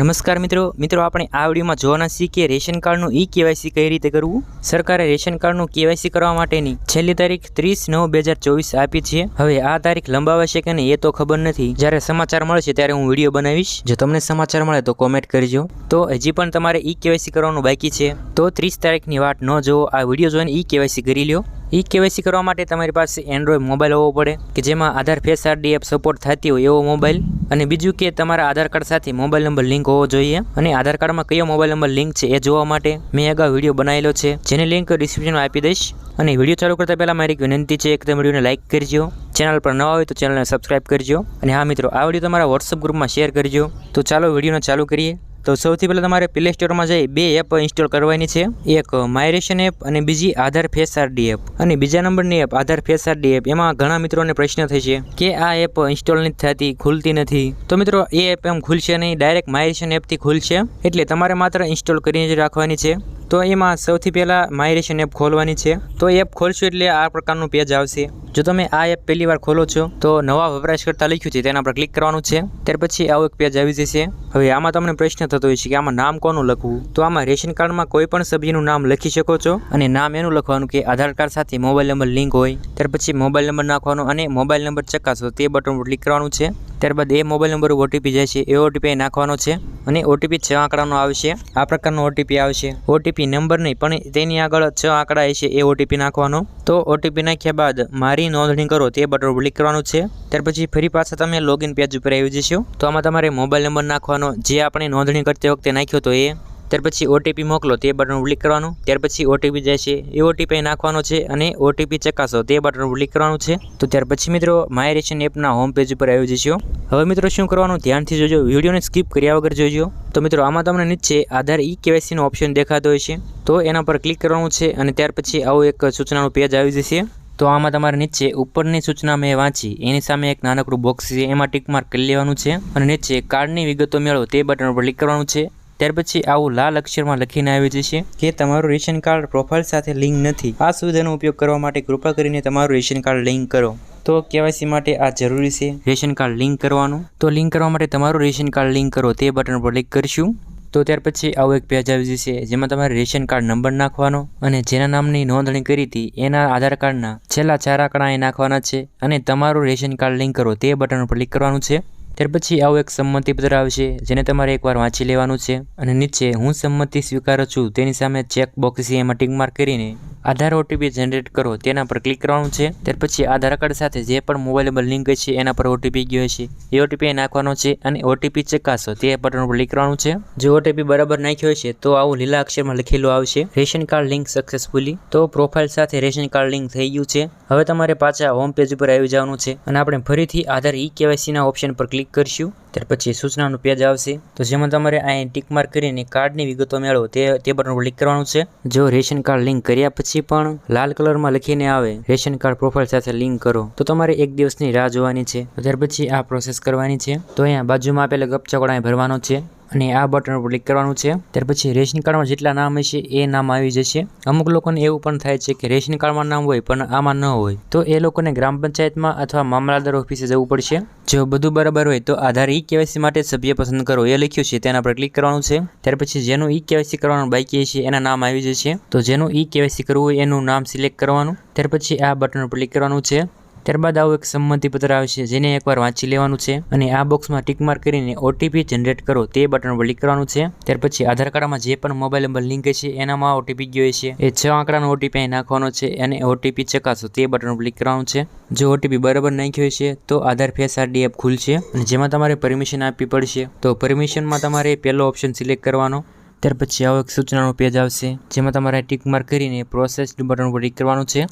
નમસ્કાર મિત્રો આપણે આ વિડીયોમાં જોવાના છીએ કે રેશન કાર્ડનું કેવાયસી કઈ રીતે કરવું। સરકારે રેશન કાર્ડનું કેવાયસી કરવા માટેની છેલ્લી તારીખ 30/9/2024 આપી છે। હવે આ તારીખ લંબાવાશે કે નહીં એ તો ખબર નથી। જ્યારે સમાચાર મળશે ત્યારે હું વિડીયો બનાવીશ। જો તમને સમાચાર મળે તો કોમેન્ટ કરજો। તો હજી પણ તમારે કેવાયસી કરવાનું બાકી છે તો 30 તારીખની વાટ ન જોવો, આ વિડીયો જોઈને કેવાયસી કરી લ્યો। કેવાયસી કરવા માટે તમારી પાસે એન્ડ્રોઈડ મોબાઈલ હોવો પડે કે જેમાં આધાર ફેસ આઈડી એપ સપોર્ટ થતી હોય એવો મોબાઈલ, અને બીજું કે તમારા આધાર કાર્ડ સાથે મોબાઈલ નંબર લિંક હોવો જોઈએ। અને આધાર કાર્ડમાં કયો મોબાઈલ નંબર લિંક છે એ જોવા માટે મેં અગાઉ વિડીયો બનાવેલો છે, જેની લિંક ડિસ્ક્રિપ્શનમાં આપી દઈશ। અને વિડીયો ચાલુ કરતા પહેલા મારી એક વિનંતી છે કે તમે વિડીયોને લાઇક કરજો, ચેનલ પર નવા હોય તો ચેનલને સબસ્ક્રાઇબ કરજો, અને હા મિત્રો આ વિડીયો તમારા વોટ્સઅપ ગ્રુપમાં શેર કરજો। તો ચાલો વિડીયોને ચાલુ કરીએ। તો સૌથી પહેલાં તમારે પ્લે સ્ટોરમાં જઈ બે એપ ઇન્સ્ટોલ કરવાની છે, એક માય રેશન એપ અને બીજી આધાર ફેસ આઈડી એપ। અને બીજા નંબરની એપ આધાર ફેસ આઈડી એપ, એમાં ઘણા મિત્રોને પ્રશ્ન થશે કે આ એપ ઇન્સ્ટોલ નથી થતી, ખુલતી નથી। તો મિત્રો એ એપ એમ ખુલશે નહીં, ડાયરેક્ટ માય રેશન એપથી ખુલશે, એટલે તમારે માત્ર ઇન્સ્ટોલ કરીને જ રાખવાની છે। તો એમાં સૌથી પહેલાં માય રેશન એપ ખોલવાની છે। તો એપ ખોલશો એટલે આ પ્રકારનું પેજ આવશે। જો તમે આ એપ પહેલી વાર ખોલો છો તો નવા વપરાશકર્તા લખ્યું છે તેના પર ક્લિક કરવાનું છે, ત્યાર પછી આવું એક પેજ આવી જશે। હવે આમાં તમને પ્રશ્ન થતો હોય છે કે આમાં નામ કોનું લખવું, તો આમાં રેશન કાર્ડમાં કોઈ પણ સભ્યનું નામ લખી શકો છો, અને નામ એનું લખવાનું કે આધાર કાર્ડ સાથે મોબાઈલ નંબર લિંક હોય, ત્યાર પછી મોબાઈલ નંબર નાખવાનો અને મોબાઈલ નંબર ચકાસો તે બટન પર ક્લિક કરવાનું છે। ત્યારબાદ એ મોબાઈલ નંબર ઓટીપી જાય છે, એ ઓટીપી નાખવાનો છે, અને ઓટીપી 6 આંકડાનો આવશે, આ પ્રકારનો ઓટીપી આવશે। ઓટીપી નંબર નહીં પણ તેની આગળ 6 આંકડા હશે એ ઓટીપી નાખવાનો। તો ઓટીપી નાખ્યા બાદ મારી નોંધણી કરો તે બટન પર ક્લિક કરવાનું છે, ત્યાર પછી ફરી પાછા તમે લોગિન પેજ ઉપર આવી જશો। તો આમાં તમારે મોબાઈલ નંબર નાખવાનો જે આપણે નોંધણી કરતી વખતે નાખ્યો તો એ, ત્યાર પછી ઓટીપી મોકલો તે બટન પર ક્લિક કરવાનું, ત્યાર પછી ઓટીપી જાય છે એ ઓટીપી નાખવાનો છે, અને ઓટીપી ચકાસો તે બટન પર ક્લિક કરવાનું છે। તો ત્યાર પછી મિત્રો માય રેશન એપના હોમ પેજ ઉપર આવી જશો। હવે મિત્રો શું કરવાનું ધ્યાનથી જોજો, વિડીયોને સ્કીપ કર્યા વગર જોજો। તો મિત્રો આમાં તમને નીચે આધાર કેવાયસીનો ઓપ્શન દેખાતો હોય છે, તો એના પર ક્લિક કરવાનું છે, અને ત્યાર પછી આવું એક સૂચનાનું પેજ આવી જશે। તો આમાં તમારે નીચે ઉપરની સૂચના મેં વાંચી એની સામે એક નાનકડું બોક્સ છે, એમાં ટીક માર્ક કરી લેવાનું છે, અને નીચે કાર્ડની વિગતો મેળવો તે બટન પર ક્લિક કરવાનું છે। ત્યાર પછી આવું લાલ અક્ષરમાં લખીને આવી જશે કે તમારું રેશન કાર્ડ પ્રોફાઇલ સાથે લિંક નથી, આ સુવિધાનો ઉપયોગ કરવા માટે કૃપા કરીને તમારું રેશન કાર્ડ લિંક કરો। તો કેવાયસી માટે આ જરૂરી છે, રેશન કાર્ડ લિંક કરવાનું। તો લિંક કરવા માટે તમારું રેશન કાર્ડ લિંક કરો તે બટન પર ક્લિક કરીશું। તો ત્યાર પછી આવું એક પેજ આવી જશે, જેમાં તમારે રેશન કાર્ડ નંબર નાખવાનો, અને જેના નામની નોંધણી કરી હતી એના આધાર કાર્ડના છેલ્લા 4 આંકડા એ નાખવાના છે, અને તમારું રેશન કાર્ડ લિંક કરો તે બટન પર ક્લિક કરવાનું છે। ત્યાર પછી આવું એક સંમતિપત્ર આવશે, જેને તમારે એકવાર વાંચી લેવાનું છે, અને નીચે હું સંમતિ સ્વીકારું છું તેની સામે ચેક બોક્સ છે એમાં ટીક માર્ક કરીને આધાર ઓટીપી જનરેટ કરો તેના પર ક્લિક કરવાનું છે। ત્યાર પછી આધાર કાર્ડ સાથે જે પણ મોબાઈલ નંબર લિંક છે એના પર ઓટીપી ગયો હશે એ ઓટીપી નાખવાનો છે, અને ઓટીપી ચકાસો તે બટન પર ક્લિક કરવાનું છે। જો ઓટીપી બરાબર નાખ્યો હશે તો આવું લીલા અક્ષરમાં લખેલું આવશે રેશન કાર્ડ લિંક સક્સેસફુલી। તો પ્રોફાઇલ સાથે રેશન કાર્ડ લિંક થઈ ગયું છે। હવે તમારે પાછા હોમ પેજ ઉપર આવી જવાનું છે, અને આપણે ફરીથી આધાર કેવાયસીના ઓપ્શન પર ક્લિક કરશું। ત્યાર પછી સૂચનાનું પેજ આવશે, તો જેમાં તમારે અહીં ટીક માર્ક કરીને કાર્ડની વિગતો મેળવો તે બટન પર ક્લિક કરવાનું છે। જો રેશન કાર્ડ લિંક કર્યા પછી પણ લાલ કલરમાં લખીને આવે રેશન કાર્ડ પ્રોફાઇલ સાથે લિંક કરો, તો તમારે 1 દિવસની રાહ જોવાની છે। ત્યાર પછી આ પ્રોસેસ કરવાની છે। તો અહીંયા બાજુમાં આપેલા ગપચકોડા ભરવાનો છે, અને આ બટન પર ક્લિક કરવાનું છે। ત્યાર પછી રેશન કાર્ડમાં જેટલા નામ હશે એ નામ આવી જશે। અમુક લોકોને એવું પણ થાય છે કે રેશન કાર્ડમાં નામ હોય પણ આમાં ન હોય, તો એ લોકોને ગ્રામ પંચાયતમાં અથવા મામલતદાર ઓફિસે જવું પડશે। જો બધું બરાબર હોય તો આધાર કેવાયસી માટે સભ્ય પસંદ કરો એ લખ્યું છે તેના પર ક્લિક કરવાનું છે। ત્યાર પછી જેનું કેવાયસી કરવાનું બાકી હશે એના નામ આવી જશે, તો જેનું કેવાયસી કરવું હોય એનું નામ સિલેક્ટ કરવાનું, ત્યાર પછી આ બટન પર ક્લિક કરવાનું છે। ત્યારબાદ આવું એક સંમતિપત્ર આવશે, જેને એકવાર વાંચી લેવાનું છે, અને આ બોક્સમાં ટીક માર્ક કરીને ઓટીપી જનરેટ કરો તે બટન પર ક્લિક કરવાનું છે। ત્યાર પછી આધાર કાર્ડમાં જે પણ મોબાઈલ નંબર લિંક છે એનામાં ઓટીપી ગયો છે એ 6 આંકડાનો ઓટીપી નાખવાનો છે, અને ઓટીપી ચકાસો તે બટન પર ક્લિક કરવાનું છે। જો ઓટીપી બરાબર નાખ્યો છે તો આધાર ફેસ આઈડી એપ ખુલશે, અને જેમાં તમારે પરમિશન આપવી પડશે। તો પરમિશનમાં તમારે પહેલો ઓપ્શન સિલેક્ટ કરવાનો, ત્યાર પછી આવો એક સૂચનાનો પેજ આવશે, જેમાં તમારે ટીક માર્ક કરીને પ્રોસેસ બટન પર ક્લિક કરવાનું છે,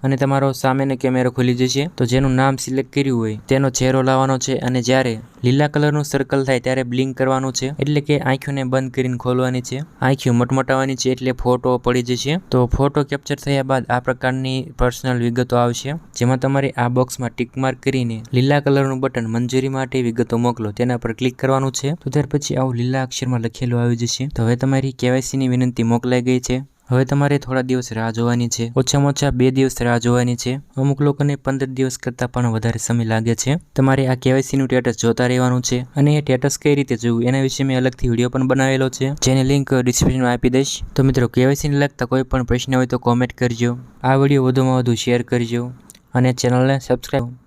અને તમારો સામેનો કેમેરો ખુલી જશે। તો જેનું નામ સિલેક્ટ કર્યું હોય તેનો ચહેરો લાવવાનો છે, અને જ્યારે લીલા કલરનું સર્કલ થાય ત્યારે બ્લિંક કરવાનું છે, એટલે કે આંખોને બંધ કરીને ખોલવાની છે, આંખો મટમટાવવાની છે, એટલે ફોટો પડી જશે। તો ફોટો કેપ્ચર થયા બાદ આ પ્રકારની પર્સનલ વિગતો આવશે, જેમાં તમારે આ બોક્સમાં ટીક માર્ક કરીને લીલા કલરનું બટન મંજૂરી માટે વિગતો મોકલો તેના પર ક્લિક કરવાનું છે। તો ત્યાર પછી આવું લીલા અક્ષરમાં લખેલું આવી જશે। તો હવે તમારી કેવાયસીની વિનંતી મોકલાઈ ગઈ છે, હવે તમારે થોડા દિવસ રાહ જોવાની છે, ઓછામાં ઓછા 2 દિવસ રાહ જોવાની છે. અમુક લોકોને 15 દિવસ કરતાં પણ વધારે સમય લાગે છે. તમારે આ કેવાયસીનું સ્ટેટસ જોતા રહેવાનું છે અને એ સ્ટેટસ કઈ રીતે જોવું એના વિશે મેં અલગથી વિડીયો પણ બનાવેલો છે, જેની લિંક ડિસ્ક્રિપ્શનમાં આપી દઈશ. તો મિત્રો, કેવાયસીને લગતા કોઈ પણ પ્રશ્ન હોય તો કોમેન્ટ કરજો. આ વિડીયો વધુમાં વધુ શેર કરજો અને ચેનલને સબસ્ક્રાઈબ